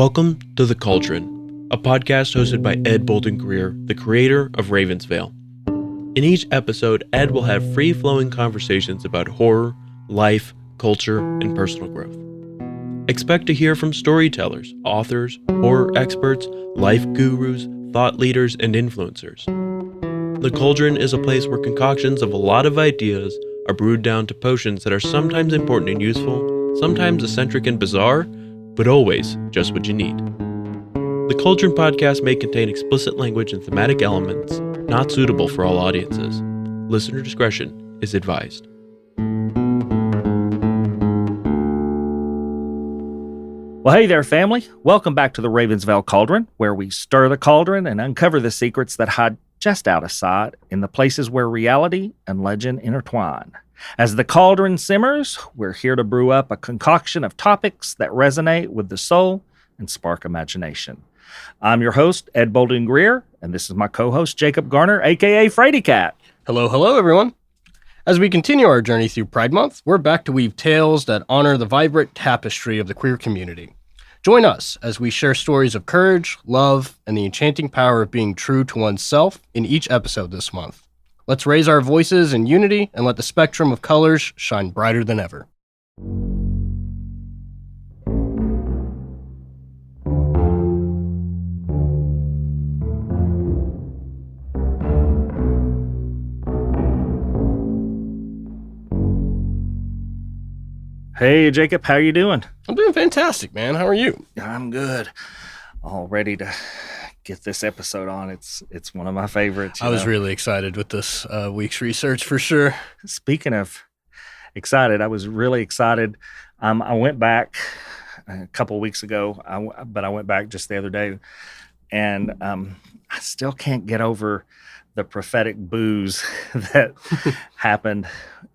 Welcome to The Cauldron, a podcast hosted by Ed Bolden-Greer, the creator of Ravens Vail. In each episode, Ed will have free-flowing conversations about horror, life, culture, and personal growth. Expect to hear from storytellers, authors, horror experts, life gurus, thought leaders, and influencers. The Cauldron is a place where concoctions of a lot of ideas are brewed down to potions that are sometimes important and useful, sometimes eccentric and bizarre, but always just what you need. The Cauldron podcast may contain explicit language and thematic elements not suitable for all audiences. Listener discretion is advised. Well, hey there, family. Welcome back to the Ravens Vail Cauldron, where we stir the cauldron and uncover the secrets that hide just out of sight in the places where reality and legend intertwine. As the cauldron simmers, we're here to brew up a concoction of topics that resonate with the soul and spark imagination. I'm your host, Ed Bolden-Greer, and this is my co-host, Jacob Garner, a.k.a. Frady Cat. Hello, everyone. As we continue our journey through Pride Month, we're back to weave tales that honor the vibrant tapestry of the queer community. Join us as we share stories of courage, love, and the enchanting power of being true to oneself in each episode this month. Let's raise our voices in unity and let the spectrum of colors shine brighter than ever. Hey, Jacob, how you doing? I'm doing fantastic, man. How are you? I'm good. All ready to get this episode on. It's one of my favorites. I was really excited with this week's research for sure. Speaking of excited, I was really excited. I went back a couple of weeks ago, but I went back just the other day, and I still can't get over the prophetic boos that happened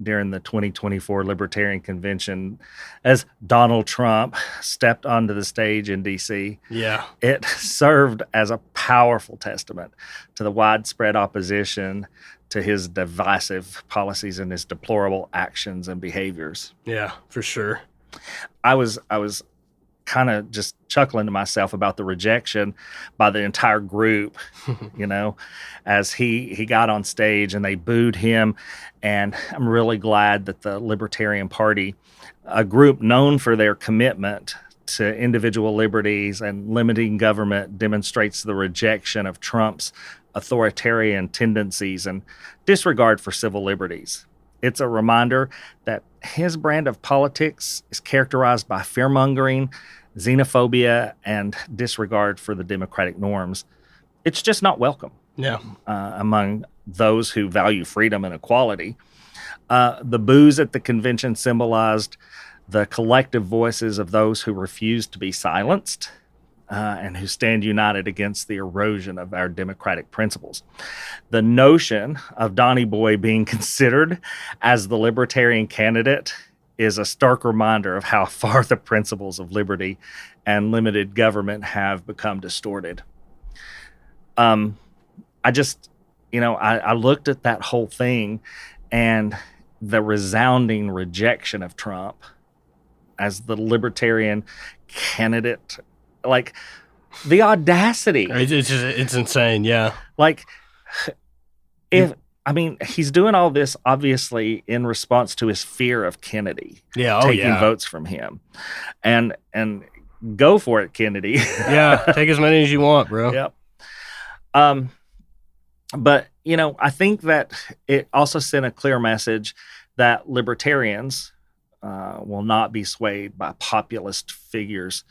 during the 2024 Libertarian Convention as Donald Trump stepped onto the stage in D.C. Yeah. It served as a powerful testament to the widespread opposition to his divisive policies and his deplorable actions and behaviors. Yeah, for sure. I was kind of just chuckling to myself about the rejection by the entire group, as he got on stage and they booed him. And I'm really glad that the Libertarian Party, a group known for their commitment to individual liberties and limiting government, demonstrates the rejection of Trump's authoritarian tendencies and disregard for civil liberties. It's a reminder that his brand of politics is characterized by fear-mongering, xenophobia, and disregard for the democratic norms. It's just not welcome among those who value freedom and equality. The boos at the convention symbolized the collective voices of those who refuse to be silenced and who stand united against the erosion of our democratic principles. The notion of Donnie Boy being considered as the Libertarian candidate is a stark reminder of how far the principles of liberty and limited government have become distorted. I looked at that whole thing and the resounding rejection of Trump as the Libertarian candidate. Like, the audacity. It's insane, yeah. Like, he's doing all this, obviously, in response to his fear of Kennedy taking votes from him. And go for it, Kennedy. Yeah, take as many as you want, bro. Yep. But, I think that it also sent a clear message that libertarians will not be swayed by populist figures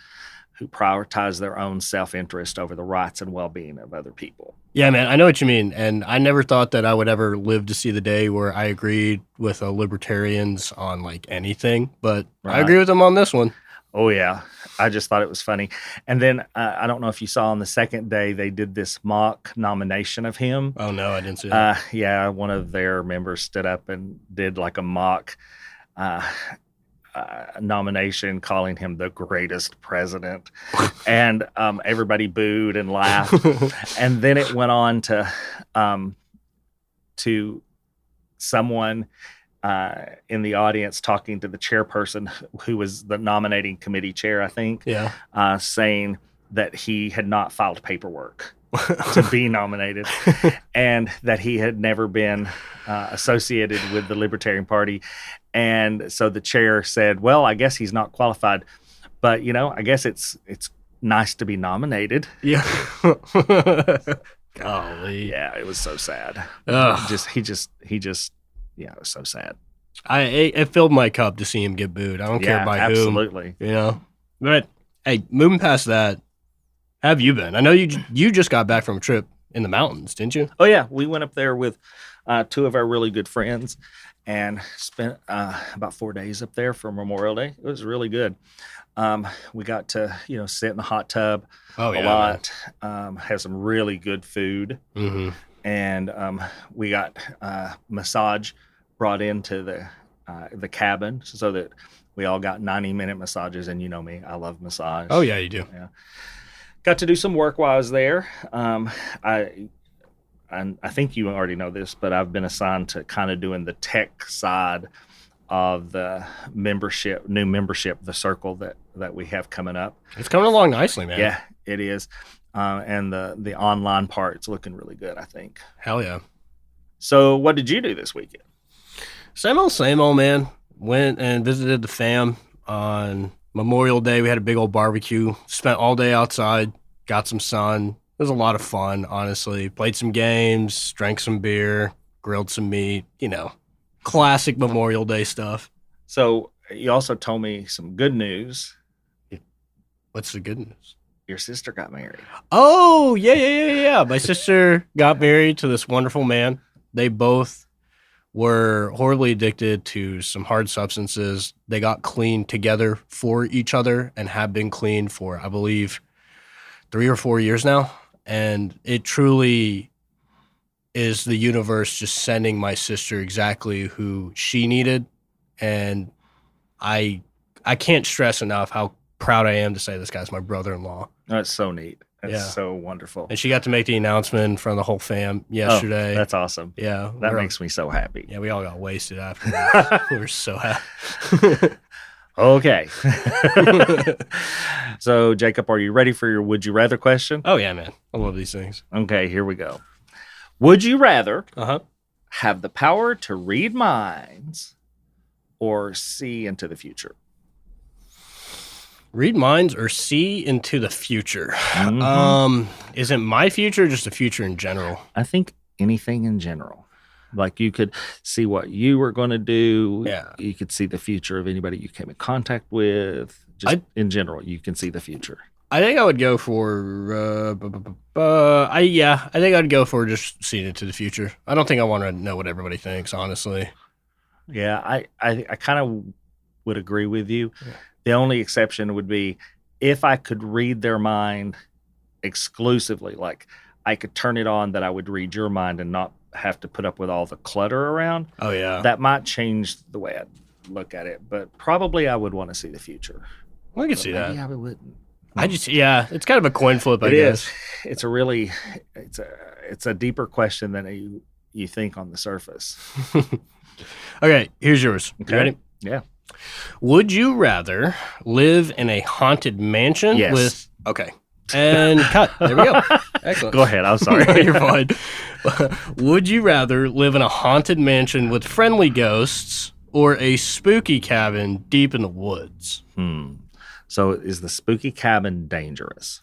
who prioritize their own self-interest over the rights and well-being of other people. Yeah, man, I know what you mean. And I never thought that I would ever live to see the day where I agreed with libertarians on, like, anything. But right. I agree with them on this one. Oh, yeah. I just thought it was funny. And then I don't know if you saw on the second day, they did this mock nomination of him. Oh, no, I didn't see that. Yeah, one of their members stood up and did like a mock nomination, calling him the greatest president. And everybody booed and laughed. And then it went on to someone in the audience talking to the chairperson, who was the nominating committee chair, I think, Yeah. saying that he had not filed paperwork to be nominated, and that he had never been associated with the Libertarian Party. And so the chair said, well, I guess he's not qualified, but I guess it's nice to be nominated. Yeah. Golly. Yeah, it was so sad. Ugh. He just it was so sad. It filled my cup to see him get booed. I don't care by absolutely. whom. But hey, moving past that, how have you been? I know you just got back from a trip in the mountains, didn't you? Oh yeah, we went up there with two of our really good friends and spent about 4 days up there for Memorial Day. It was really good. We got to sit in the hot tub a lot. Had some really good food, and we got massage brought into the cabin so that we all got 90-minute massages. And you know me, I love massage. Oh yeah, you do. Yeah. Got to do some work while I was there. I think you already know this, but I've been assigned to kind of doing the tech side of the new membership, the circle that we have coming up. It's coming along nicely, man. Yeah, it is. And the online part's looking really good, I think. Hell yeah. So what did you do this weekend? Same old, man. Went and visited the fam on Memorial Day. We had a big old barbecue. Spent all day outside. Got some sun. It was a lot of fun, honestly. Played some games, drank some beer, grilled some meat. Classic Memorial Day stuff. So you also told me some good news. What's the good news? Your sister got married. Oh, yeah. My sister got married to this wonderful man. They both were horribly addicted to some hard substances. They got clean together for each other and have been clean for, I believe, 3 or 4 years now. And it truly is the universe just sending my sister exactly who she needed. And I can't stress enough how proud I am to say this guy's my brother-in-law. That's so neat. That's Yeah. so wonderful. And she got to make the announcement in front of the whole fam yesterday. Oh, that's awesome. Yeah. That makes me so happy. Yeah, we all got wasted after. We were so happy. Okay. So, Jacob, are you ready for your would you rather question? Oh, yeah, man. I love these things. Okay, here we go. Would you rather Uh-huh. have the power to read minds or see into the future? Read minds or see into the future? Mhm. Is it my future or just the future in general? I think anything in general. Like you could see what you were going to do. Yeah. You could see the future of anybody you came in contact with. Just in general, you can see the future. I think I would go for I think I'd go for just seeing into the future. I don't think I want to know what everybody thinks, honestly. Yeah, I kind of would agree with you. Yeah. The only exception would be if I could read their mind exclusively, like I could turn it on that I would read your mind and not have to put up with all the clutter around. Oh yeah. That might change the way I look at it, but probably I would want to see the future. I could But see maybe that. I wouldn't. It's kind of a coin flip, I It guess. is. It's a deeper question than you think on the surface. Okay, here's yours. Okay. You ready? Yeah. Would you rather live in a haunted mansion Yes. with okay. And cut. There we go. Excellent. Go ahead. I'm sorry. You're fine. Would you rather live in a haunted mansion with friendly ghosts or a spooky cabin deep in the woods? So is the spooky cabin dangerous?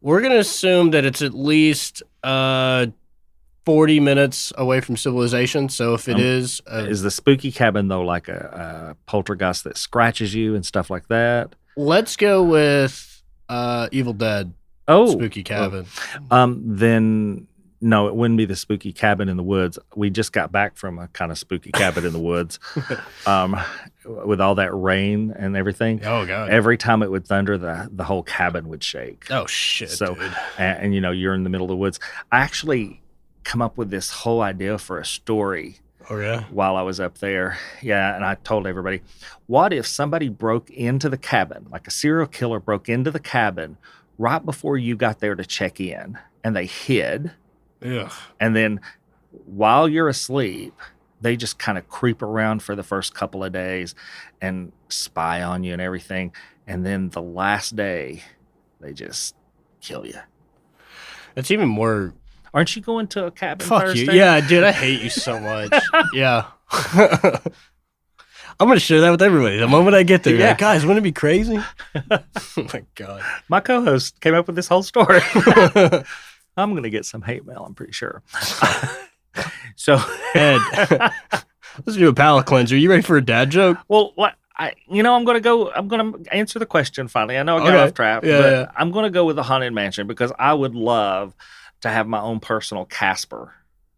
We're going to assume that it's at least 40 minutes away from civilization. So if it is the spooky cabin, though, like a poltergeist that scratches you and stuff like that? let's go with Evil Dead. Oh. Spooky cabin. Then no, it wouldn't be the spooky cabin in the woods. We just got back from a kind of spooky cabin in the woods, with all that rain and everything. Oh god! Every time it would thunder, the whole cabin would shake. Oh shit! So, dude. and you know, you're in the middle of the woods. I actually come up with this whole idea for a story Oh yeah. while I was up there. Yeah, and I told everybody, what if somebody broke into the cabin, like a serial killer broke into the cabin right before you got there to check in, and they hid. Ugh. And then while you're asleep, they just kind of creep around for the first couple of days and spy on you and everything. And then the last day, they just kill you. It's even more. Aren't you going to a cabin Fuck Thursday? you. Yeah, dude, I hate you so much. Yeah. I'm going to share that with everybody. The moment I get there, Yeah. like, guys, wouldn't it be crazy? Oh, my God. My co-host came up with this whole story. I'm going to get some hate mail, I'm pretty sure. So, Ed, let's do a palate cleanser. You ready for a dad joke? well, I'm going to answer the question finally. I know I got Okay. off track, Yeah, but yeah. I'm going to go with the Haunted Mansion because I would love to have my own personal Casper.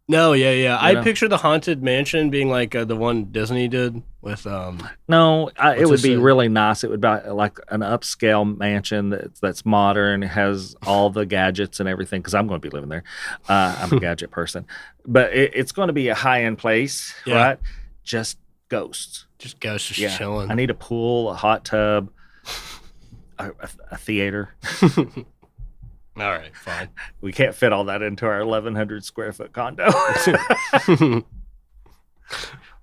No, yeah. I know? picture the Haunted Mansion being like the one Disney did with No, it would this be say? really nice. It would be like an upscale mansion that's modern, has all the gadgets and everything. Because I'm going to be living there. I'm a gadget person, but it's going to be a high end place, Yeah. right? Just ghosts. just ghosts just Yeah, chilling. I need a pool, a hot tub, a theater. All right, fine. We can't fit all that into our 1,100 square foot condo.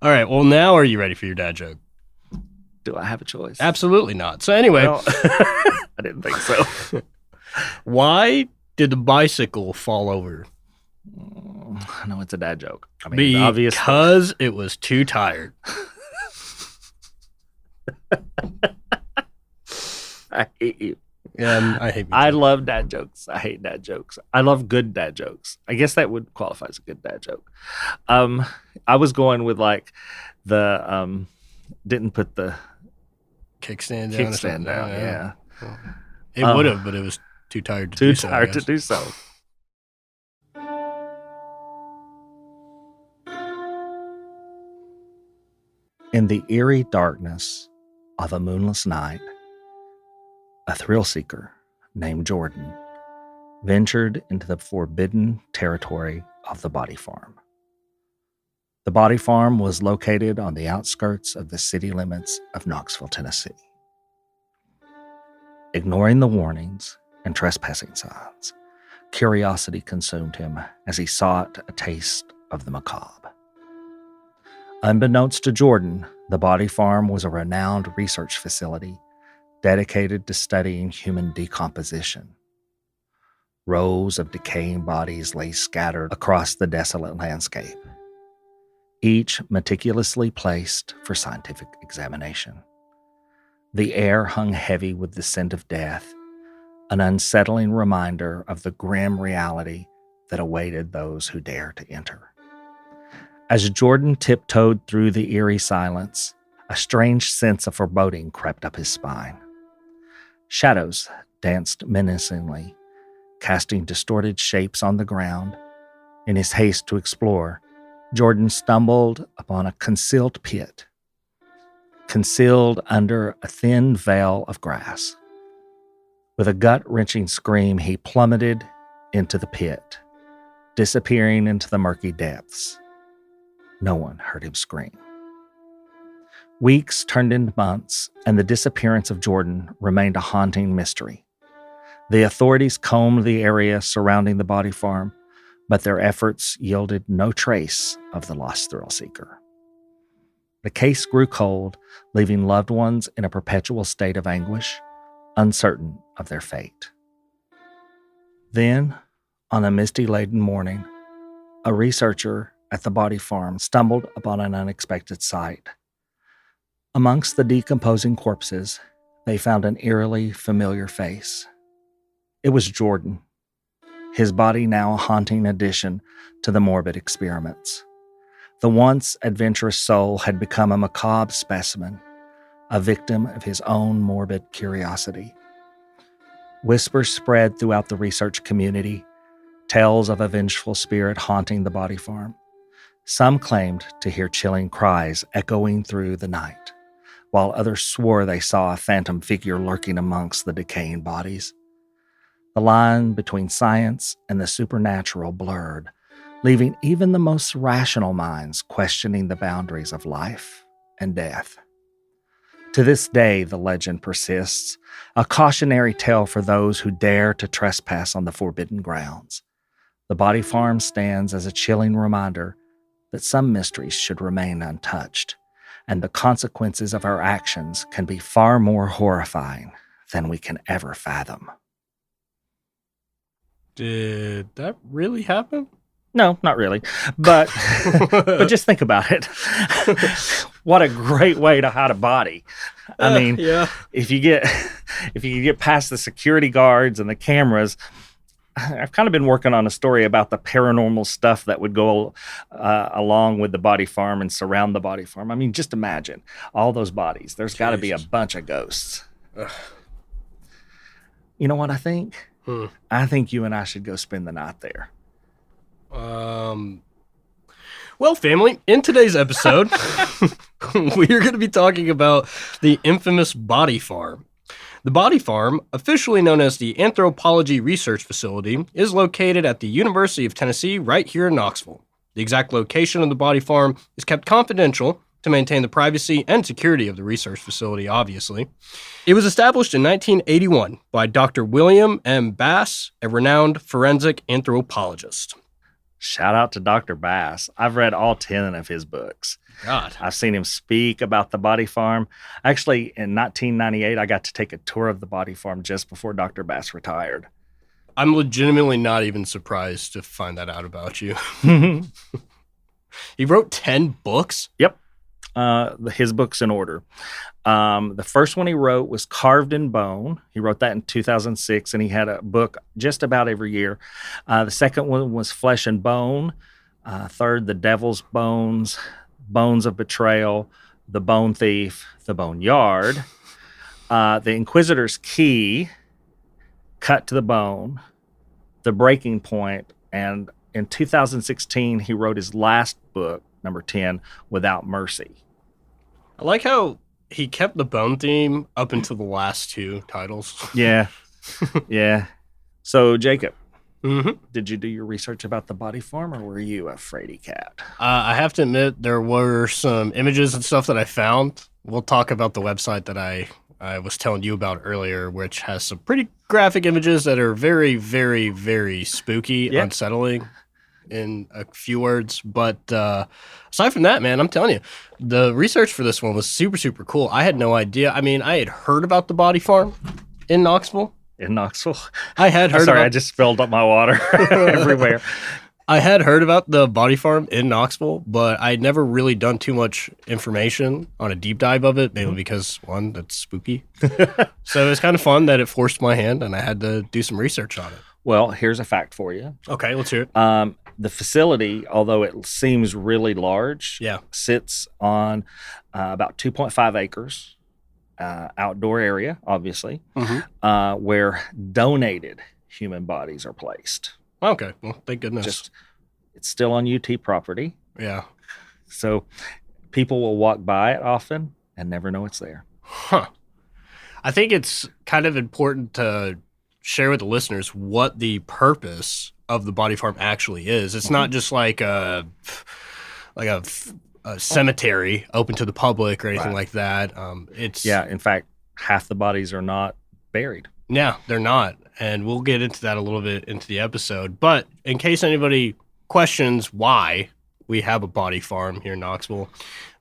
All right, well, now are you ready for your dad joke? Do I have a choice? Absolutely not. So anyway, Well, I didn't think so. why did the bicycle fall over? I know it's a dad joke. I mean, obviously. Because it was too tired. I hate you. Yeah, I hate. I love dad jokes. I hate dad jokes. I love good dad jokes. I guess that would qualify as a good dad joke. I was going with like the didn't put the kickstand down. or kickstand something. down. Yeah, It would have, but it was too tired to too do so. I tired to guess. do so. In the eerie darkness of a moonless night, a thrill seeker named Jordan ventured into the forbidden territory of the Body Farm. The Body Farm was located on the outskirts of the city limits of Knoxville, Tennessee. Ignoring the warnings and trespassing signs, curiosity consumed him as he sought a taste of the macabre. Unbeknownst to Jordan, the Body Farm was a renowned research facility dedicated to studying human decomposition. Rows of decaying bodies lay scattered across the desolate landscape, each meticulously placed for scientific examination. The air hung heavy with the scent of death, an unsettling reminder of the grim reality that awaited those who dare to enter. As Jordan tiptoed through the eerie silence, a strange sense of foreboding crept up his spine. Shadows danced menacingly, casting distorted shapes on the ground. In his haste to explore, Jordan stumbled upon a concealed pit, concealed under a thin veil of grass. With a gut-wrenching scream, he plummeted into the pit, disappearing into the murky depths. No one heard him scream. Weeks turned into months, and the disappearance of Jordan remained a haunting mystery. The authorities combed the area surrounding the Body Farm, but their efforts yielded no trace of the lost thrill seeker. The case grew cold, leaving loved ones in a perpetual state of anguish, uncertain of their fate. Then, on a misty-laden morning, a researcher at the Body Farm stumbled upon an unexpected sight. Amongst the decomposing corpses, they found an eerily familiar face. It was Jordan, his body now a haunting addition to the morbid experiments. The once adventurous soul had become a macabre specimen, a victim of his own morbid curiosity. Whispers spread throughout the research community, tales of a vengeful spirit haunting the Body Farm. Some claimed to hear chilling cries echoing through the night, while others swore they saw a phantom figure lurking amongst the decaying bodies. The line between science and the supernatural blurred, leaving even the most rational minds questioning the boundaries of life and death. To this day, the legend persists, a cautionary tale for those who dare to trespass on the forbidden grounds. The Body Farm stands as a chilling reminder that some mysteries should remain untouched, and the consequences of our actions can be far more horrifying than we can ever fathom. Did that really happen? No, not really. But but just think about it. What a great way to hide a body. I mean, yeah. if you get past the security guards and the cameras, I've kind of been working on a story about the paranormal stuff that would go along with the body farm and surround the body farm. I mean, just imagine all those bodies. There's got to be a bunch of ghosts. Ugh. You know what I think? I think you and I should go spend the night there. Well, family, in today's episode, we are going to be talking about the infamous body farm. The body farm, officially known as the Anthropology Research Facility, is located at the University of Tennessee right here in Knoxville. The exact location of the body farm is kept confidential to maintain the privacy and security of the research facility, obviously. It was established in 1981 by Dr. William M. Bass, a renowned forensic anthropologist. Shout out to Dr. Bass. I've read all 10 of his books. God. I've seen him speak about the body farm. Actually, in 1998, I got to take a tour of the body farm just before Dr. Bass retired. I'm legitimately not even surprised to find that out about you. He wrote 10 books? Yep. His books in order. The first one he wrote was Carved in Bone. He wrote that in 2006, and he had a book just about every year. The second one was Flesh and Bone. Third, The Devil's Bones, Bones of Betrayal, The Bone Thief, The Bone Yard, The Inquisitor's Key, Cut to the Bone, The Breaking Point, and in 2016, he wrote his last book, number 10, Without Mercy. I like how he kept the bone theme up until the last two titles. Yeah. Yeah. So, Jacob, Mm-hmm. did you do your research about the body farm, or were you a fraidy cat? I have to admit, there were some images and stuff that I found. We'll talk about the website that I was telling you about earlier, which has some pretty graphic images that are very, very, very spooky, Yeah. unsettling in a few words. But aside from that, man, I'm telling you, the research for this one was super, super cool. I had no idea. I mean, I had heard about the body farm in Knoxville. In Knoxville? I had heard Sorry, about I just spilled up my water everywhere. I had heard about the body farm in Knoxville, but I'd never really done too much information on a deep dive of it, mainly because, one, that's spooky. So it was kind of fun that it forced my hand, and I had to do some research on it. Well, here's a fact for you. Okay, let's hear it. The facility, although it seems really large, Yeah. sits on about 2.5 acres, outdoor area, obviously, where donated human bodies are placed. Okay, well, thank goodness. It's still on UT property, Yeah. so people will walk by it often and never know it's there. Huh. I think it's kind of important to share with the listeners what the purpose of the body farm actually is. It's not just like a cemetery open to the public or anything like that. In fact, half the bodies are not buried. Yeah, they're not. And we'll get into that a little bit into the episode. But in case anybody questions why we have a body farm here in Knoxville,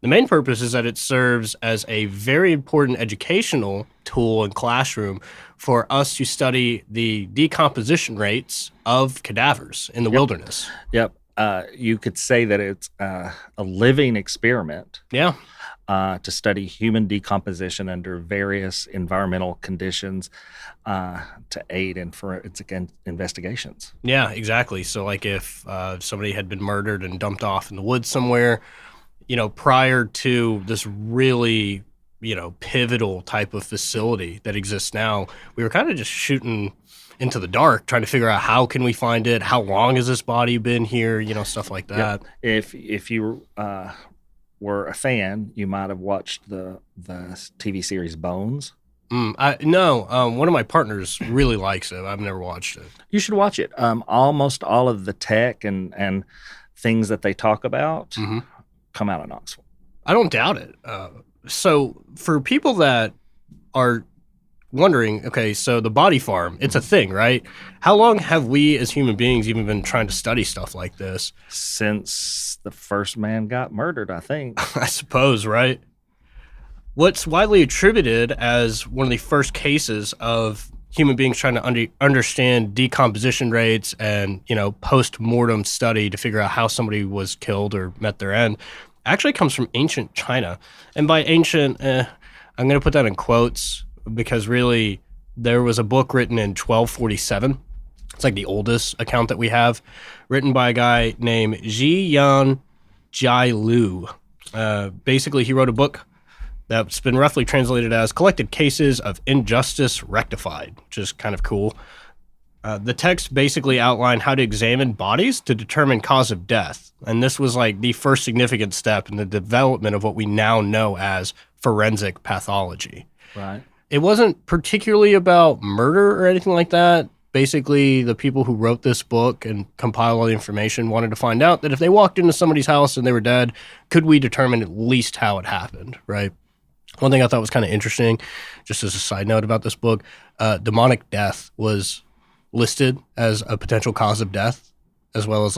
the main purpose is that it serves as a very important educational tool and classroom for us to study the decomposition rates of cadavers in the wilderness. Yep. You could say that it's a living experiment. Yeah. To study human decomposition under various environmental conditions to aid in forensic investigations. Yeah, exactly. So like if somebody had been murdered and dumped off in the woods somewhere, prior to this really, pivotal type of facility that exists now, we were kind of just shooting into the dark, trying to figure out how can we find it, how long has this body been here, stuff like that. Yep. If you were a fan, you might have watched the TV series Bones. No, one of my partners really likes it. I've never watched it. You should watch it. Almost all of the tech and things that they talk about come out of Knoxville. I don't doubt it. So for people that are wondering, okay, so the body farm, it's a thing, right? How long have we as human beings even been trying to study stuff like this? Since the first man got murdered, I think. I suppose, right? What's widely attributed as one of the first cases of human beings trying to understand decomposition rates and, post-mortem study to figure out how somebody was killed or met their end actually comes from ancient China. And by ancient, I'm going to put that in quotes because really there was a book written in 1247. It's like the oldest account that we have, written by a guy named Zhi Yan Jai Lu. Basically, he wrote a book that's been roughly translated as Collected Cases of Injustice Rectified, which is kind of cool. The text basically outlined how to examine bodies to determine cause of death. And this was like the first significant step in the development of what we now know as forensic pathology. Right. It wasn't particularly about murder or anything like that. Basically, the people who wrote this book and compiled all the information wanted to find out that if they walked into somebody's house and they were dead, could we determine at least how it happened, right? One thing I thought was kind of interesting, just as a side note about this book, demonic death was listed as a potential cause of death, as well as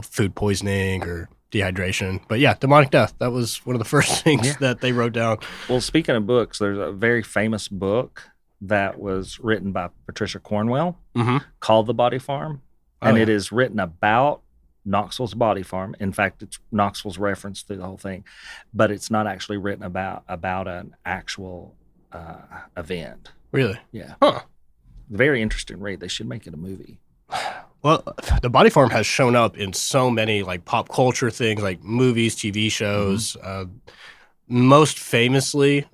food poisoning or dehydration. But yeah, demonic death, that was one of the first things that they wrote down. Well, speaking of books, there's a very famous book that was written by Patricia Cornwell called The Body Farm. And it is written about Knoxville's body farm. In fact, it's Knoxville's reference through the whole thing, but it's not actually written about an actual event. Really? Yeah. Huh. Very interesting read. They should make it a movie. Well, the body farm has shown up in so many like pop culture things, like movies, TV shows. Most famously,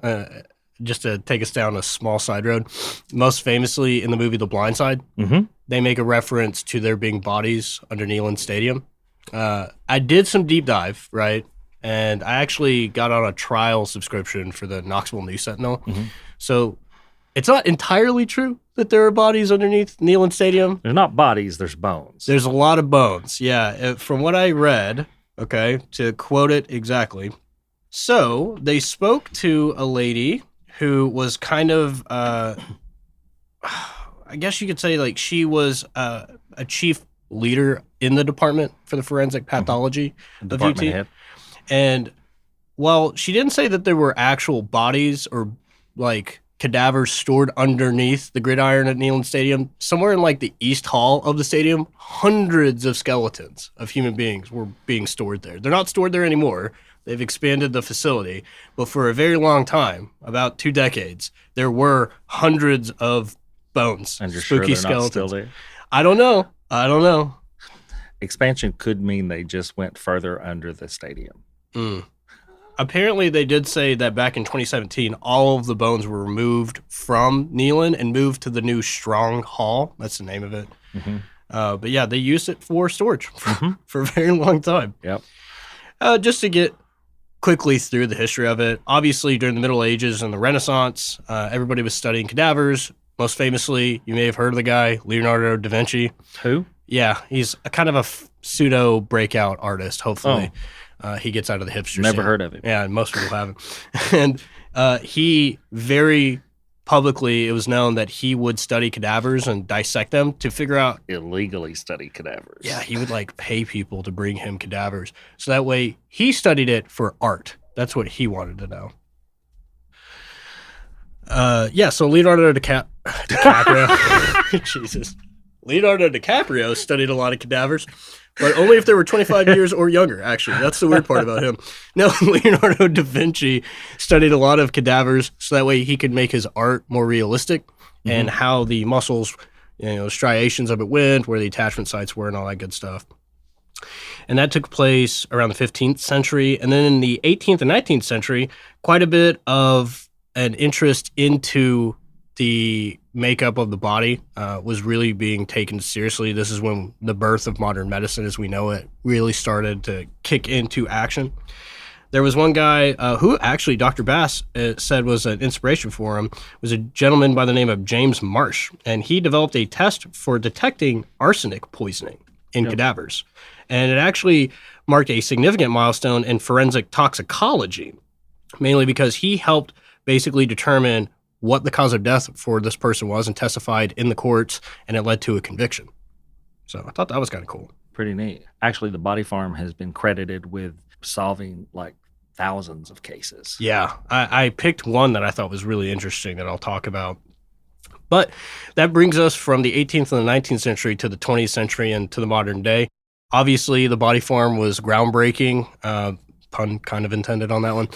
just to take us down a small side road, most famously in the movie The Blind Side, they make a reference to there being bodies under Neyland Stadium. I did some deep dive, right? And I actually got on a trial subscription for the Knoxville News Sentinel. So it's not entirely true that there are bodies underneath Neyland Stadium. There's not bodies, there's bones. There's a lot of bones, yeah. From what I read, okay, to quote it exactly. So they spoke to a lady who was kind of, I guess you could say like she was a chief leader in the department for the forensic pathology of UT. Head. And while she didn't say that there were actual bodies or like cadavers stored underneath the gridiron at Neyland Stadium, somewhere in like the East Hall of the stadium, hundreds of skeletons of human beings were being stored there. They're not stored there anymore. They've expanded the facility, but for a very long time, about 2 decades, there were hundreds of bones, and you're spooky sure they're skeletons. not still there? I don't know. Expansion could mean they just went further under the stadium. Apparently, they did say that back in 2017, all of the bones were removed from Neyland and moved to the new Strong Hall. That's the name of it. But yeah, they used it for storage for a very long time. Yep. Just to get quickly through the history of it, obviously during the Middle Ages and the Renaissance, everybody was studying cadavers. Most famously, you may have heard of the guy, Leonardo da Vinci. Who? Yeah, he's a kind of a pseudo breakout artist, hopefully. He gets out of the hipster Never scene. heard of him. Yeah, most people haven't. And he very publicly, it was known that he would study cadavers and dissect them to figure out. Illegally study cadavers. Yeah, he would like pay people to bring him cadavers. So that way he studied it for art. That's what he wanted to know. So Leonardo DiCaprio. Jesus. Leonardo DiCaprio studied a lot of cadavers, but only if they were 25 years or younger, actually. That's the weird part about him. No, Leonardo da Vinci studied a lot of cadavers so that way he could make his art more realistic and how the muscles, striations of it went, where the attachment sites were, and all that good stuff. And that took place around the 15th century. And then in the 18th and 19th century, quite a bit of an interest into the makeup of the body was really being taken seriously. This is when the birth of modern medicine as we know it really started to kick into action. There was one guy who actually Dr. Bass said was an inspiration for him, was a gentleman by the name of James Marsh, and he developed a test for detecting arsenic poisoning in cadavers. And it actually marked a significant milestone in forensic toxicology, mainly because he helped basically determine what the cause of death for this person was and testified in the courts, and it led to a conviction. So I thought that was kind of cool. Pretty neat. Actually, the Body Farm has been credited with solving like thousands of cases. Yeah, I picked one that I thought was really interesting that I'll talk about. But that brings us from the 18th and the 19th century to the 20th century and to the modern day. Obviously, the Body Farm was groundbreaking, pun kind of intended on that one,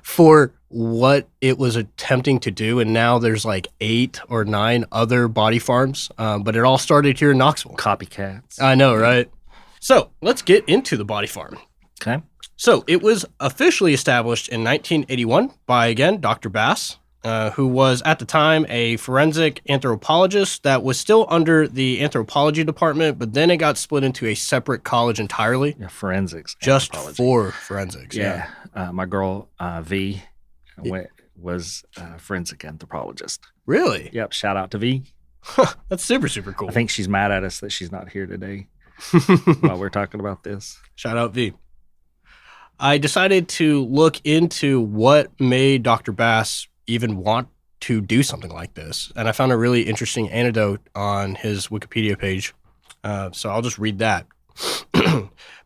for what it was attempting to do. And now there's like 8 or 9 other body farms, but it all started here in Knoxville. Copycats. I know, right? So let's get into the Body Farm. Okay. So it was officially established in 1981 by, again, Dr. Bass, who was at the time a forensic anthropologist that was still under the anthropology department, but then it got split into a separate college entirely. Yeah, forensics. Just anthropology. For forensics. Yeah. My girl, V, was a forensic anthropologist. Really? Yep. Shout out to V. That's super, super cool. I think she's mad at us that she's not here today while we're talking about this. Shout out V. I decided to look into what made Dr. Bass even want to do something like this. And I found a really interesting anecdote on his Wikipedia page. So I'll just read that.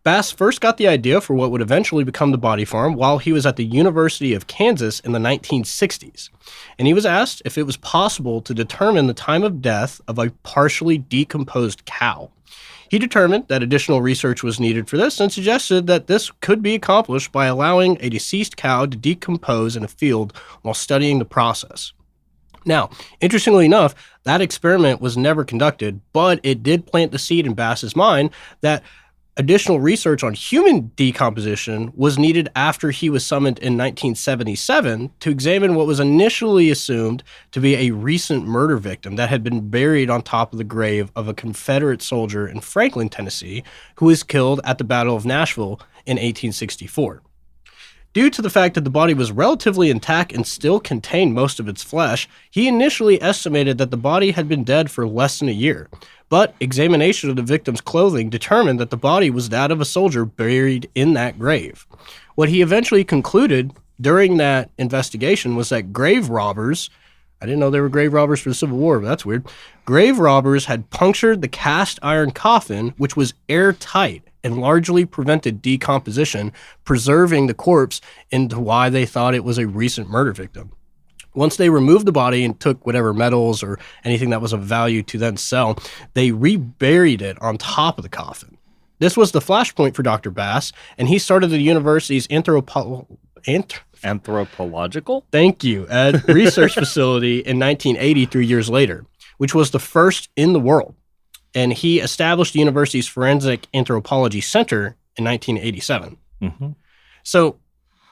Bass first got the idea for what would eventually become the Body Farm while he was at the University of Kansas in the 1960s. And he was asked if it was possible to determine the time of death of a partially decomposed cow. He determined that additional research was needed for this and suggested that this could be accomplished by allowing a deceased cow to decompose in a field while studying the process. Now, interestingly enough, that experiment was never conducted, but it did plant the seed in Bass's mind that additional research on human decomposition was needed after he was summoned in 1977 to examine what was initially assumed to be a recent murder victim that had been buried on top of the grave of a Confederate soldier in Franklin, Tennessee, who was killed at the Battle of Nashville in 1864. Due to the fact that the body was relatively intact and still contained most of its flesh, he initially estimated that the body had been dead for less than a year. But examination of the victim's clothing determined that the body was that of a soldier buried in that grave. What he eventually concluded during that investigation was that grave robbers, I didn't know there were grave robbers for the Civil War, but that's weird. Grave robbers had punctured the cast iron coffin, which was airtight and largely prevented decomposition, preserving the corpse into why they thought it was a recent murder victim. Once they removed the body and took whatever metals or anything that was of value to then sell, they reburied it on top of the coffin. This was the flashpoint for Dr. Bass, and he started the university's Anthropological? Thank you, Ed. Research facility in 1980, 3 years later, which was the first in the world. And he established the university's Forensic Anthropology Center in 1987. Mm-hmm. So,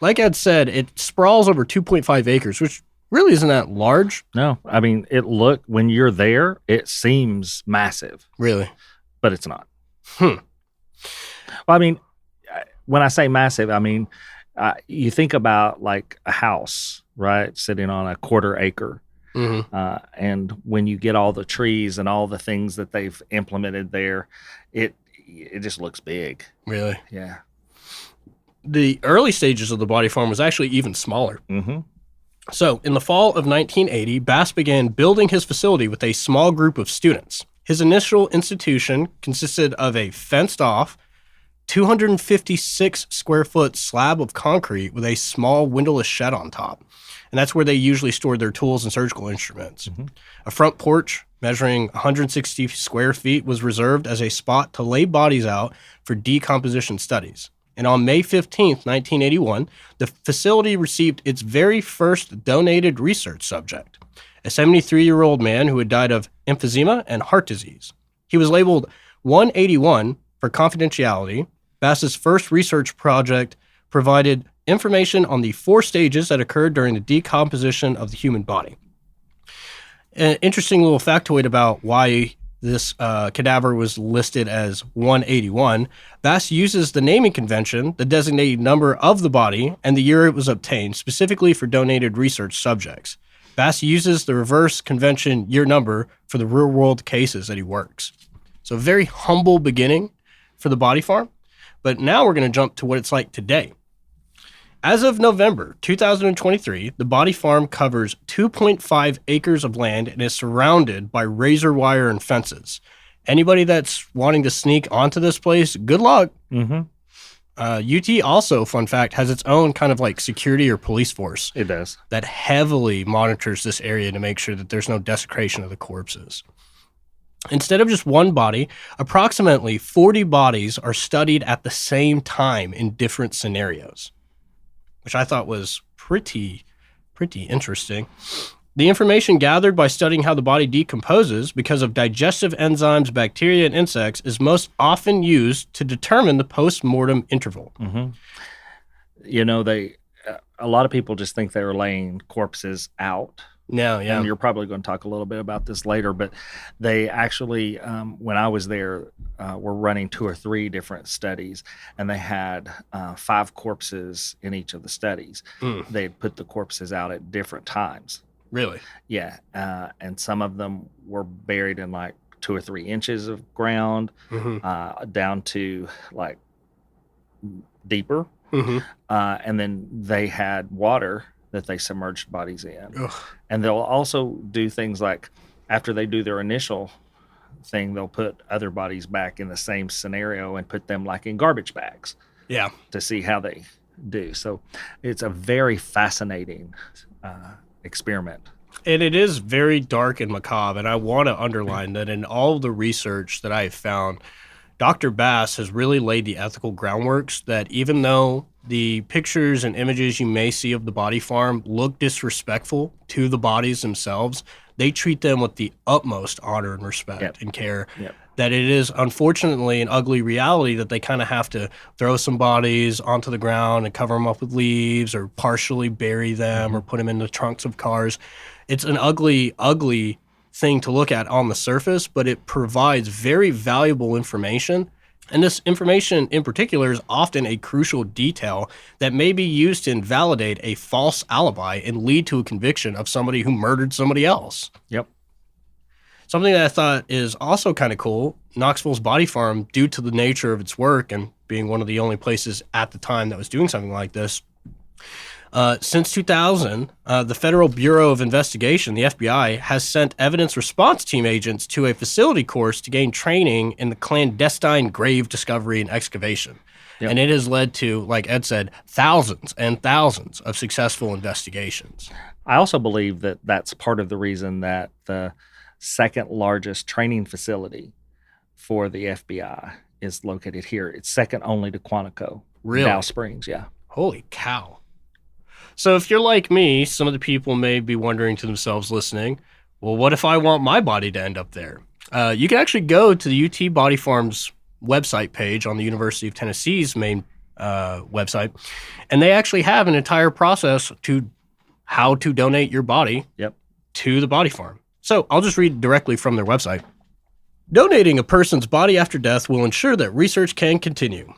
like Ed said, it sprawls over 2.5 acres, which really isn't that large. No, I mean, when you're there, it seems massive. Really? But it's not. Hmm. Well, I mean, when I say massive, I mean, you think about like a house, right? Sitting on a quarter acre. Mm-hmm. And when you get all the trees and all the things that they've implemented there, it just looks big. Really? Yeah. The early stages of the Body Farm was actually even smaller. Mm-hmm. So, in the fall of 1980, Bass began building his facility with a small group of students. His initial institution consisted of a fenced-off, 256 square foot slab of concrete with a small windowless shed on top. And that's where they usually stored their tools and surgical instruments. Mm-hmm. A front porch measuring 160 square feet was reserved as a spot to lay bodies out for decomposition studies. And on May 15th, 1981, the facility received its very first donated research subject, a 73-year-old man who had died of emphysema and heart disease. He was labeled 181 for confidentiality. Bass's first research project provided information on the 4 stages that occurred during the decomposition of the human body. An interesting little factoid about why this cadaver was listed as 181. Bass uses the naming convention, the designated number of the body, and the year it was obtained, specifically for donated research subjects. Bass uses the reverse convention year number for the real-world cases that he works. So a very humble beginning for the Body Farm, but now we're going to jump to what it's like today. As of November 2023, the body farm covers 2.5 acres of land and is surrounded by razor wire and fences. Anybody that's wanting to sneak onto this place, good luck. Mm-hmm. UT also, fun fact, has its own kind of like security or police force. It does. That heavily monitors this area to make sure that there's no desecration of the corpses. Instead of just one body, approximately 40 bodies are studied at the same time in different scenarios, which I thought was pretty interesting. The information gathered by studying how the body decomposes because of digestive enzymes, bacteria, and insects is most often used to determine the post-mortem interval. Mm-hmm. You know, a lot of people just think they're laying corpses out. No, yeah. And you're probably going to talk a little bit about this later, but they actually, when I was there, were running 2 or 3 different studies, and they had 5 corpses in each of the studies. They'd put the corpses out at different times. Really? Yeah. And some of them were buried in like 2 or 3 inches of ground, down to like deeper. And then they had water that they submerged bodies in. Ugh. And they'll also do things like, after they do their initial thing, they'll put other bodies back in the same scenario and put them like in garbage bags. Yeah. To see how they do. So it's a very fascinating experiment. And it is very dark and macabre, and I want to underline that in all the research that I have found, Dr. Bass has really laid the ethical groundworks that even though the pictures and images you may see of the body farm look disrespectful to the bodies themselves, they treat them with the utmost honor and respect and care. That it is unfortunately an ugly reality that they kind of have to throw some bodies onto the ground and cover them up with leaves or partially bury them or put them in the trunks of cars. It's an ugly, ugly thing to look at on the surface, but it provides very valuable information. And this information in particular is often a crucial detail that may be used to invalidate a false alibi and lead to a conviction of somebody who murdered somebody else. Yep. Something that I thought is also kind of cool, Knoxville's body farm, due to the nature of its work and being one of the only places at the time that was doing something like this, since 2000, the Federal Bureau of Investigation, the FBI, has sent evidence response team agents to a facility course to gain training in the clandestine grave discovery and excavation. Yep. And it has led to, like Ed said, thousands and thousands of successful investigations. I also believe that that's part of the reason that the second largest training facility for the FBI is located here. It's second only to Quantico. Really? Dow Springs, yeah. Holy cow. So if you're like me, some of the people may be wondering to themselves listening, well, what if I want my body to end up there? You can actually go to the UT Body Farm's website page on the University of Tennessee's main website, and they actually have an entire process to how to donate your body to the body farm. So I'll just read directly from their website. Donating a person's body after death will ensure that research can continue.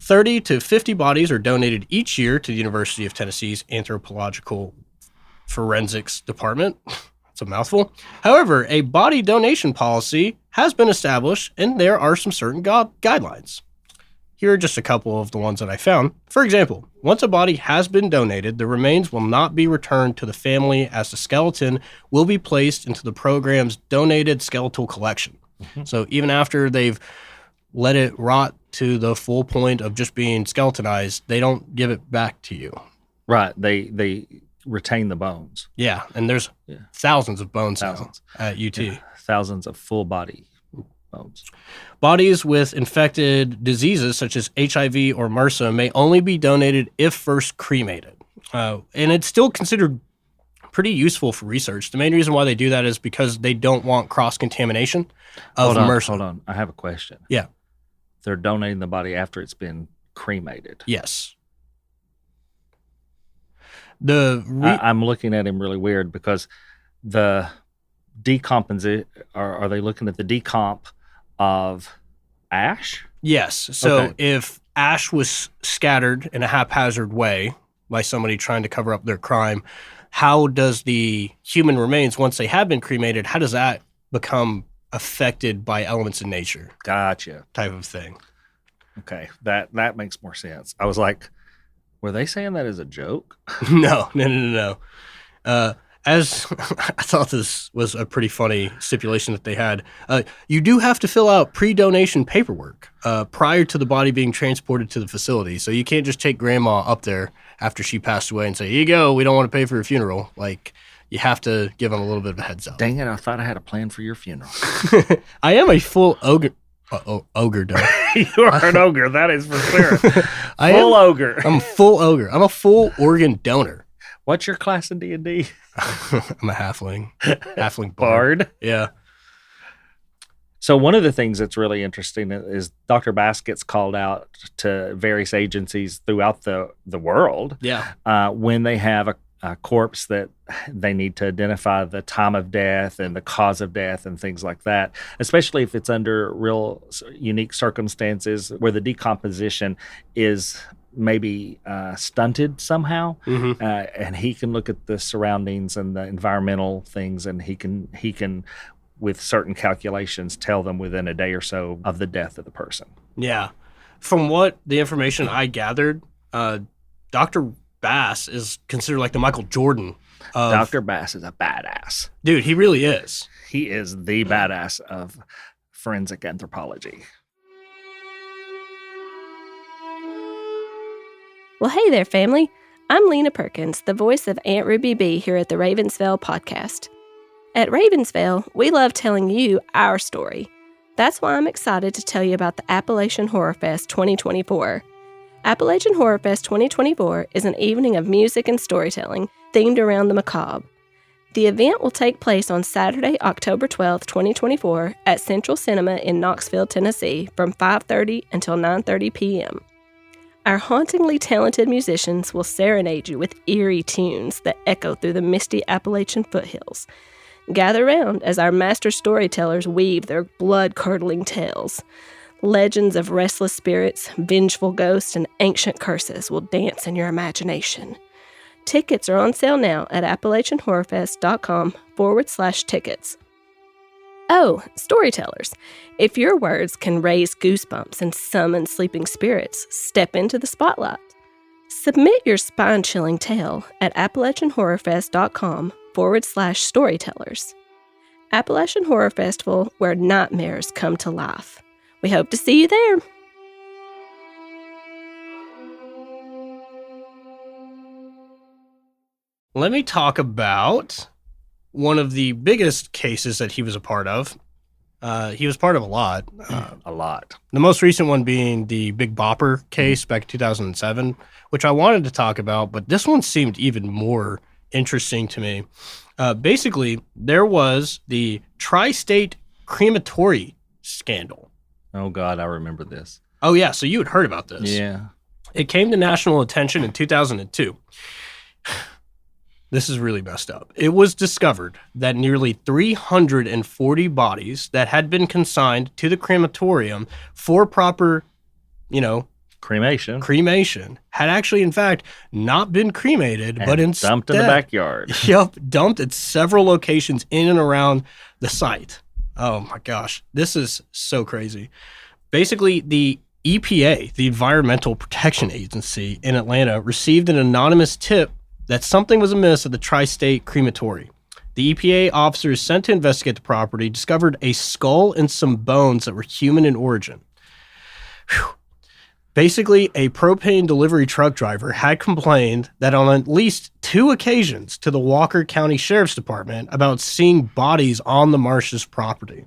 30 to 50 bodies are donated each year to the University of Tennessee's Anthropological Forensics Department. That's a mouthful. However, a body donation policy has been established, and there are some certain guidelines. Here are just a couple of the ones that I found. For example, once a body has been donated, the remains will not be returned to the family, as the skeleton will be placed into the program's donated skeletal collection. So even after they've let it rot to the full point of just being skeletonized, they don't give it back to you. Right. They retain the bones. Yeah, and there's thousands of bones now at UT. Yeah. Thousands of full body bones. Bodies with infected diseases such as HIV or MRSA may only be donated if first cremated. And it's still considered pretty useful for research. The main reason why they do that is because they don't want cross-contamination of MRSA. Hold on. I have a question. Yeah. They're donating the body after it's been cremated. Yes. I'm looking at him really weird because the decomposition, are they looking at the decomp of ash? Yes. So if ash was scattered in a haphazard way by somebody trying to cover up their crime, how does the human remains, once they have been cremated, how does that become affected by elements in nature? Gotcha. Type of thing. Okay. That makes more sense. I was like, Were they saying that as a joke? No. As I thought this was a pretty funny stipulation that they had. You do have to fill out pre-donation paperwork prior to the body being transported to the facility. So you can't just take grandma up there after she passed away and say, here you go, we don't want to pay for your funeral. Like, you have to give them a little bit of a heads up. Dang it, I thought I had a plan for your funeral. I am a full ogre. Ogre, though. You are an ogre, that is for sure. Ogre. I'm a full ogre. I'm a full organ donor. What's your class in D&D? I'm a halfling. Halfling Bard. Yeah. So one of the things that's really interesting is Dr. Bass gets called out to various agencies throughout the world. Yeah. When they have a corpse that they need to identify the time of death and the cause of death and things like that, especially if it's under real unique circumstances where the decomposition is maybe stunted somehow. Mm-hmm. And he can look at the surroundings and the environmental things, and he can with certain calculations tell them within a day or so of the death of the person. Yeah. From what the information I gathered, Dr. Bass is considered like the Michael Jordan of... Dr. Bass is a badass. Dude, he really is. He is the badass of forensic anthropology. Well, hey there, family. I'm Lena Perkins, the voice of Aunt Ruby B here at the Ravens Vail podcast. At Ravens Vail, we love telling you our story. That's why I'm excited to tell you about the Appalachian Horror Fest 2024. Appalachian Horror Fest 2024 is an evening of music and storytelling themed around the macabre. The event will take place on Saturday, October 12th, 2024 at Central Cinema in Knoxville, Tennessee from 5:30 until 9:30 p.m. Our hauntingly talented musicians will serenade you with eerie tunes that echo through the misty Appalachian foothills. Gather round as our master storytellers weave their blood-curdling tales. Legends of restless spirits, vengeful ghosts, and ancient curses will dance in your imagination. Tickets are on sale now at AppalachianHorrorFest.com/tickets. Oh, storytellers, if your words can raise goosebumps and summon sleeping spirits, step into the spotlight. Submit your spine-chilling tale at AppalachianHorrorFest.com/storytellers. Appalachian Horror Festival, where nightmares come to life. We hope to see you there. Let me talk about one of the biggest cases that he was a part of. He was part of a lot. A lot. The most recent one being the Big Bopper case back in 2007, which I wanted to talk about, but this one seemed even more interesting to me. Basically, there was the Tri-State Crematory scandal. Oh, God, I remember this. Oh, yeah, so you had heard about this. Yeah. It came to national attention in 2002. This is really messed up. It was discovered that nearly 340 bodies that had been consigned to the crematorium for proper, Cremation. had actually, in fact, not been cremated, And but instead dumped in the backyard. Yep, dumped at several locations in and around the site. Oh my gosh, this is so crazy. Basically, the EPA, the Environmental Protection Agency in Atlanta, received an anonymous tip that something was amiss at the Tri-State Crematory. The EPA officers sent to investigate the property discovered a skull and some bones that were human in origin. Whew. Basically, a propane delivery truck driver had complained that on at least 2 occasions to the Walker County Sheriff's Department about seeing bodies on the Marshes property.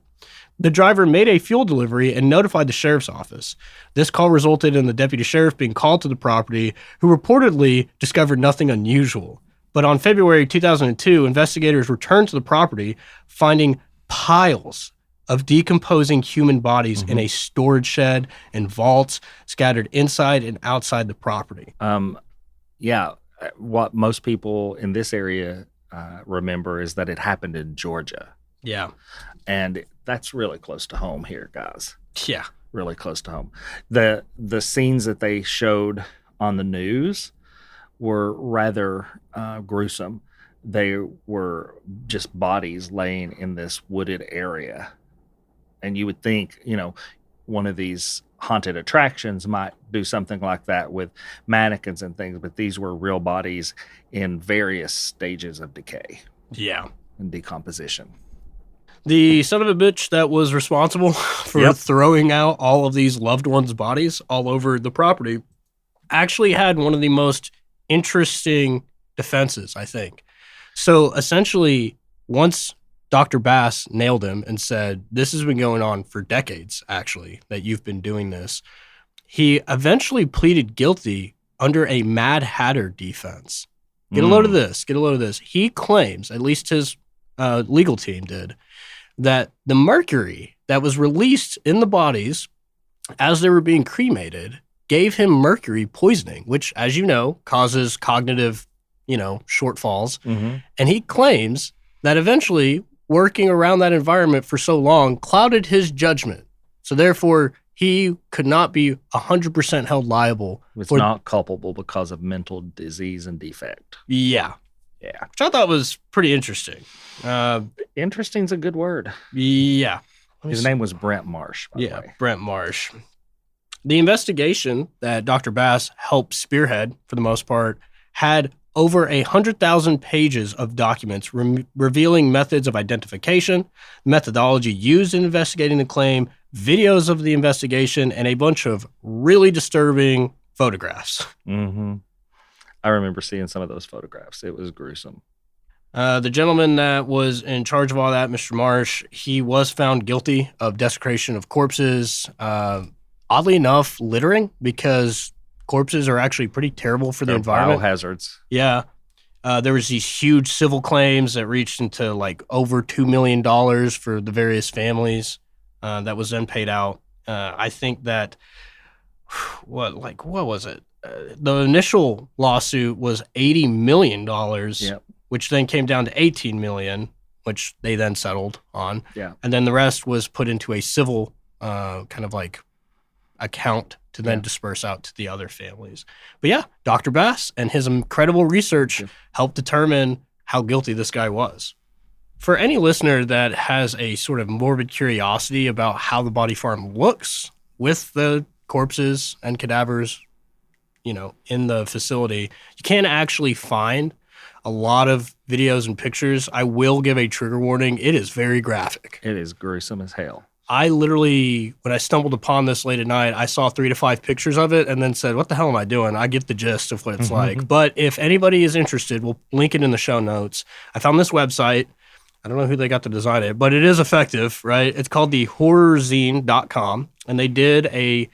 The driver made a fuel delivery and notified the sheriff's office. This call resulted in the deputy sheriff being called to the property, who reportedly discovered nothing unusual. But on February 2002, investigators returned to the property, finding piles of decomposing human bodies in a storage shed and vaults scattered inside and outside the property. Yeah, what most people in this area remember is that it happened in Georgia. Yeah. And that's really close to home here, guys. Yeah. Really close to home. The scenes that they showed on the news were rather gruesome. They were just bodies laying in this wooded area. And you would think, one of these haunted attractions might do something like that with mannequins and things, but these were real bodies in various stages of decay Yeah. and decomposition. The son of a bitch that was responsible for throwing out all of these loved ones' bodies all over the property actually had one of the most interesting defenses, I think. So essentially, once Dr. Bass nailed him and said, this has been going on for decades, actually, that you've been doing this, he eventually pleaded guilty under a Mad Hatter defense. Get a load of this. Get a load of this. He claims, at least his legal team did, that the mercury that was released in the bodies as they were being cremated gave him mercury poisoning, which, as you know, causes cognitive, shortfalls. Mm-hmm. And he claims that eventually working around that environment for so long clouded his judgment. So therefore, he could not be 100% held liable. It's not culpable because of mental disease and defect. Yeah. Yeah. Which I thought was pretty interesting. Interesting's a good word. Yeah. His name was Brent Marsh, by the way. Brent Marsh. The investigation that Dr. Bass helped spearhead, for the most part, had over 100,000 pages of documents revealing methods of identification, methodology used in investigating the claim, videos of the investigation, and a bunch of really disturbing photographs. Mm-hmm. I remember seeing some of those photographs. It was gruesome. The gentleman that was in charge of all that, Mr. Marsh, he was found guilty of desecration of corpses. Oddly enough, littering, because corpses are actually pretty terrible for the environment. Biohazards. Yeah. There was these huge civil claims that reached into like over $2 million for the various families that was then paid out. I think that, what was it? The initial lawsuit was $80 million, which then came down to $18 million, which they then settled on. Yeah. And then the rest was put into a civil kind of like account to then disperse out to the other families. But yeah, Dr. Bass and his incredible research helped determine how guilty this guy was. For any listener that has a sort of morbid curiosity about how the body farm looks with the corpses and cadavers, in the facility, you can actually find a lot of videos and pictures. I will give a trigger warning. It is very graphic. It is gruesome as hell. I literally, when I stumbled upon this late at night, I saw 3 to 5 pictures of it and then said, what the hell am I doing? I get the gist of what it's like. But if anybody is interested, we'll link it in the show notes. I found this website. I don't know who they got to design it, but it is effective, right? It's called the horrorzine.com, and they did a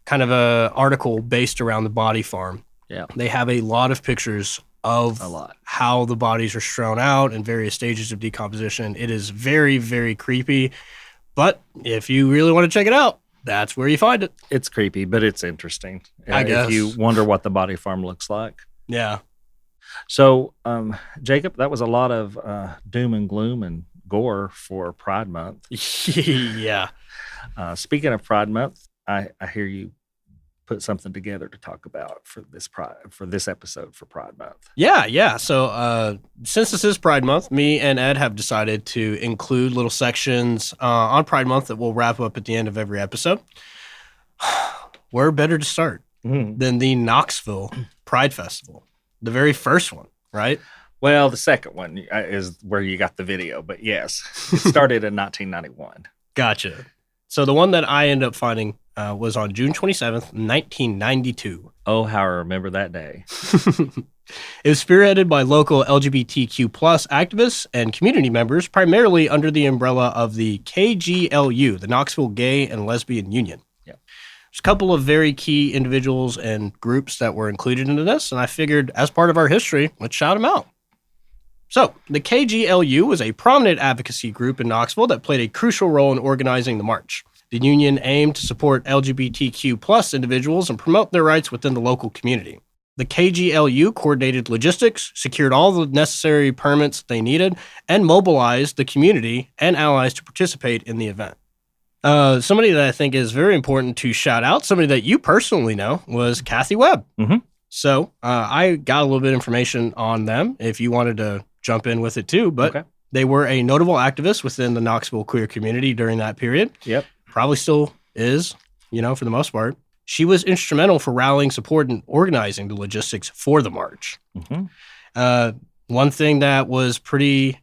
kind of a article based around the body farm. Yeah. They have a lot of pictures of how the bodies are strewn out in various stages of decomposition. It is very, very creepy. But if you really want to check it out, that's where you find it. It's creepy, but it's interesting. I guess. If you wonder what the body farm looks like. Yeah. So, Jacob, that was a lot of doom and gloom and gore for Pride Month. Yeah. Speaking of Pride Month, I hear you put something together to talk about for this episode for Pride Month. Yeah. So since this is Pride Month, me and Ed have decided to include little sections on Pride Month that we'll wrap up at the end of every episode. Where better to start than the Knoxville Pride Festival, the very first one, right? Well, the second one is where you got the video, but yes, it started in 1991. Gotcha. So the one that I ended up finding was on June 27th, 1992. Oh, how I remember that day. It was spearheaded by local LGBTQ plus activists and community members, primarily under the umbrella of the KGLU, the Knoxville Gay and Lesbian Union. Yeah. There's a couple of very key individuals and groups that were included into this, and I figured as part of our history, let's shout them out. So, the KGLU was a prominent advocacy group in Knoxville that played a crucial role in organizing the march. The union aimed to support LGBTQ plus individuals and promote their rights within the local community. The KGLU coordinated logistics, secured all the necessary permits they needed, and mobilized the community and allies to participate in the event. Somebody that I think is very important to shout out, somebody that you personally know, was Kathy Webb. Mm-hmm. So I got a little bit of information on them if you wanted to jump in with it too, but They were a notable activist within the Knoxville queer community during that period. Yep. Probably still is. for the most part. She was instrumental for rallying support and organizing the logistics for the march. Mm-hmm. One thing that was pretty,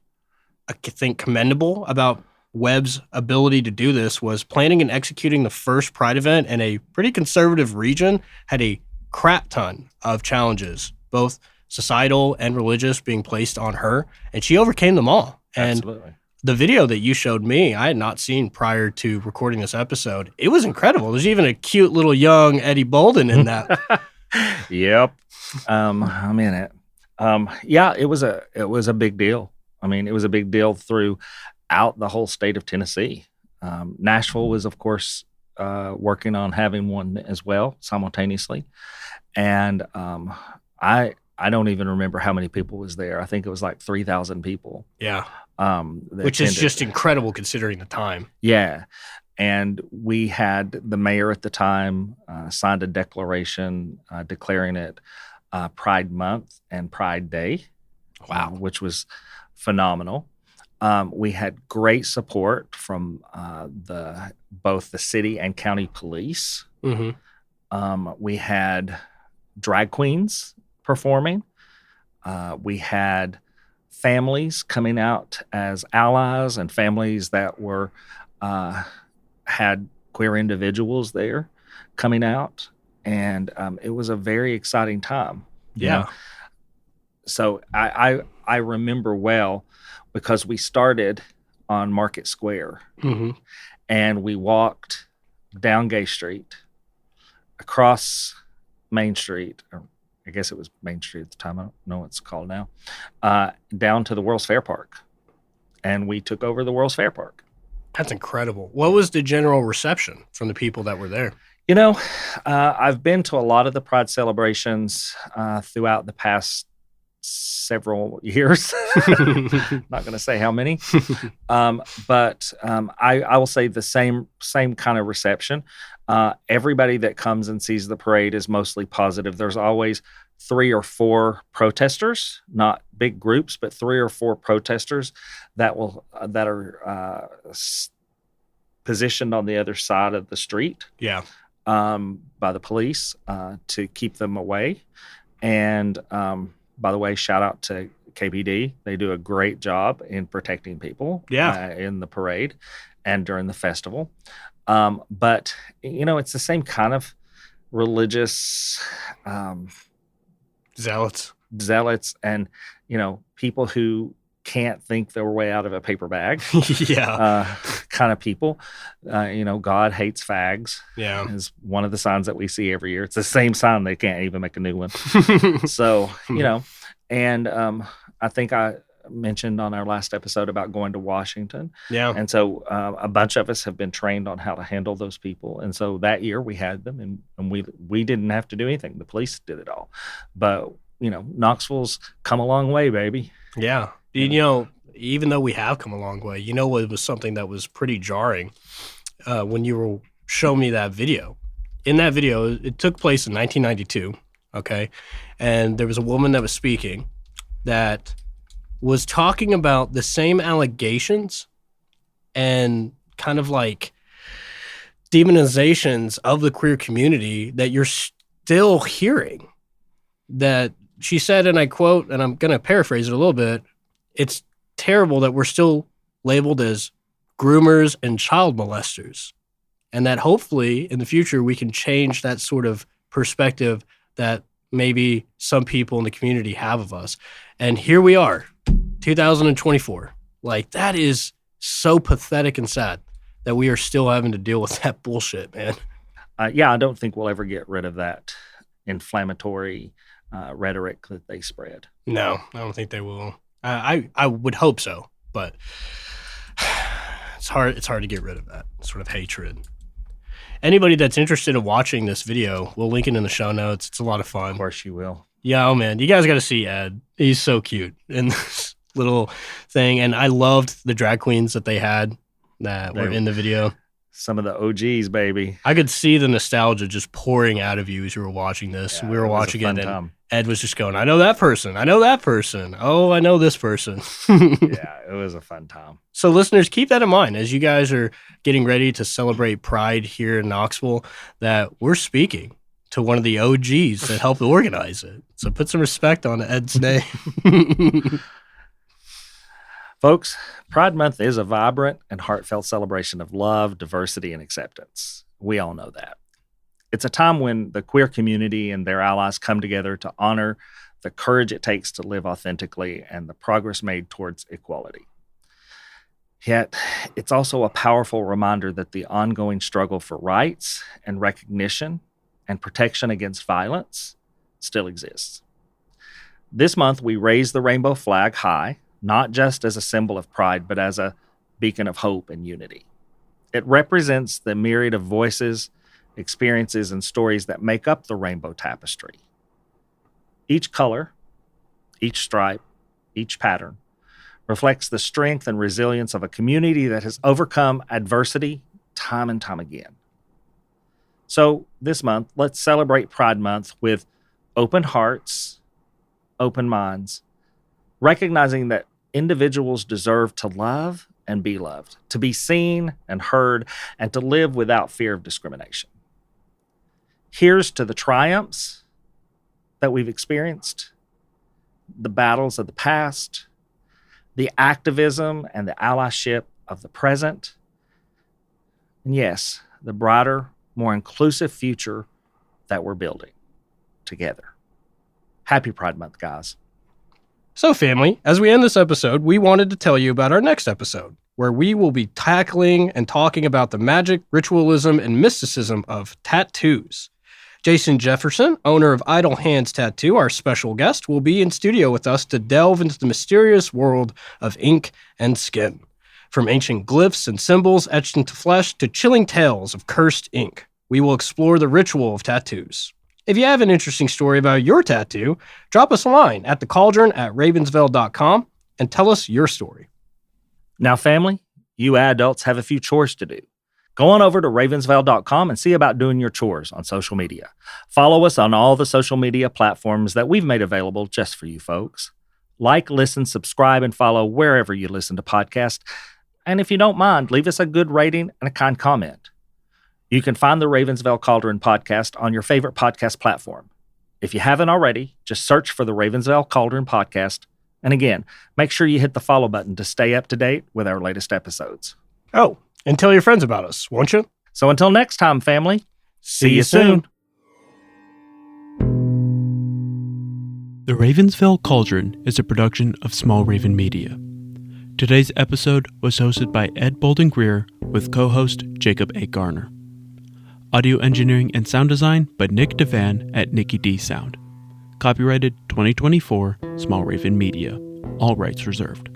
I think, commendable about Webb's ability to do this was planning and executing the first Pride event in a pretty conservative region had a crap ton of challenges, both societal and religious, being placed on her, and she overcame them all. And Absolutely. the video that you showed me, I had not seen prior to recording this episode. It was incredible. There's even a cute little young Eddie Bolden in that. Yep. I'm in it. Yeah, it was a big deal. I mean, it was a big deal throughout the whole state of Tennessee. Nashville was, of course, working on having one as well simultaneously. And I don't even remember how many people was there. I think it was like 3,000 people. Yeah. Which is just incredible considering the time. Yeah. And we had the mayor at the time signed a declaration declaring it Pride Month and Pride Day. Wow. Which was phenomenal. We had great support from both the city and county police. Mm-hmm. We had drag queens performing. We had families coming out as allies and families that were had queer individuals there coming out, and it was a very exciting time. Yeah. So I remember well because we started on Market Square, Mm-hmm. and we walked down Gay Street, across Main Street, or I guess it was Main Street at the time. I don't know what it's called now. Down to the World's Fair Park, and we took over the World's Fair Park. That's incredible. What was the general reception from the people that were there? I've been to a lot of the Pride celebrations throughout the past several years. Not going to say how many, but I will say the same kind of reception. Everybody that comes and sees the parade is mostly positive. There's always 3 or 4 protesters, not big groups, but 3 or 4 protesters that are positioned on the other side of the street. Yeah. By the police to keep them away. And by the way, shout out to KPD. They do a great job in protecting people in the parade and during the festival. But, it's the same kind of religious zealots and, people who can't think their way out of a paper bag. Yeah. Kind of people. God hates fags. Yeah. Is one of the signs that we see every year. It's the same sign. They can't even make a new one. So, and I think I mentioned on our last episode about going to Washington. Yeah. And so a bunch of us have been trained on how to handle those people. And so that year we had them and we didn't have to do anything. The police did it all. But, Knoxville's come a long way, baby. Yeah. Even though we have come a long way, it was something that was pretty jarring when you were showing me that video. In that video, it took place in 1992, okay? And there was a woman that was speaking that was talking about the same allegations and kind of like demonizations of the queer community that you're still hearing. That she said, and I quote, and I'm going to paraphrase it a little bit, it's terrible that we're still labeled as groomers and child molesters, and that hopefully in the future we can change that sort of perspective that maybe some people in the community have of us. And here we are, 2024. Like, that is so pathetic and sad that we are still having to deal with that bullshit, man. I don't think we'll ever get rid of that inflammatory rhetoric that they spread. No, I don't think they will. I would hope so, but it's hard to get rid of that sort of hatred. Anybody that's interested in watching this video, we'll link it in the show notes. It's a lot of fun. Of course you will. Yeah, oh man, you guys got to see Ed. He's so cute in this little thing, and I loved the drag queens that they had that were in the video. Some of the OGs, baby. I could see the nostalgia just pouring out of you as you were watching this. Yeah, we were watching it, Ed was just going, I know that person. I know that person. Oh, I know this person. Yeah, it was a fun time. So listeners, keep that in mind as you guys are getting ready to celebrate Pride here in Knoxville, that we're speaking to one of the OGs that helped organize it. So put some respect on Ed's name. Folks, Pride Month is a vibrant and heartfelt celebration of love, diversity, and acceptance. We all know that. It's a time when the queer community and their allies come together to honor the courage it takes to live authentically and the progress made towards equality. Yet, it's also a powerful reminder that the ongoing struggle for rights and recognition and protection against violence still exists. This month, we raise the rainbow flag high, not just as a symbol of pride, but as a beacon of hope and unity. It represents the myriad of voices, experiences, and stories that make up the rainbow tapestry. Each color, each stripe, each pattern reflects the strength and resilience of a community that has overcome adversity time and time again. So this month, let's celebrate Pride Month with open hearts, open minds, recognizing that individuals deserve to love and be loved, to be seen and heard, and to live without fear of discrimination. Here's to the triumphs that we've experienced, the battles of the past, the activism and the allyship of the present, and yes, the brighter, more inclusive future that we're building together. Happy Pride Month, guys. So, family, as we end this episode, we wanted to tell you about our next episode, where we will be tackling and talking about the magic, ritualism, and mysticism of tattoos. Jason Jefferson, owner of Idle Hands Tattoo, our special guest, will be in studio with us to delve into the mysterious world of ink and skin. From ancient glyphs and symbols etched into flesh to chilling tales of cursed ink, we will explore the ritual of tattoos. If you have an interesting story about your tattoo, drop us a line at thecauldron@ravensvail.com and tell us your story. Now, family, you adults have a few chores to do. Go on over to ravensvail.com and see about doing your chores on social media. Follow us on all the social media platforms that we've made available just for you folks. Like, listen, subscribe, and follow wherever you listen to podcasts. And if you don't mind, leave us a good rating and a kind comment. You can find the Ravens Vail Cauldron podcast on your favorite podcast platform. If you haven't already, just search for the Ravens Vail Cauldron podcast. And again, make sure you hit the follow button to stay up to date with our latest episodes. Oh, and tell your friends about us, won't you? So until next time, family, see you soon. The Ravens Vail Cauldron is a production of Small Raven Media. Today's episode was hosted by Ed Bolden-Greer with co-host Jacob A. Garner. Audio engineering and sound design by Nick Devan at Nicky D Sound. Copyrighted 2024, Small Raven Media. All rights reserved.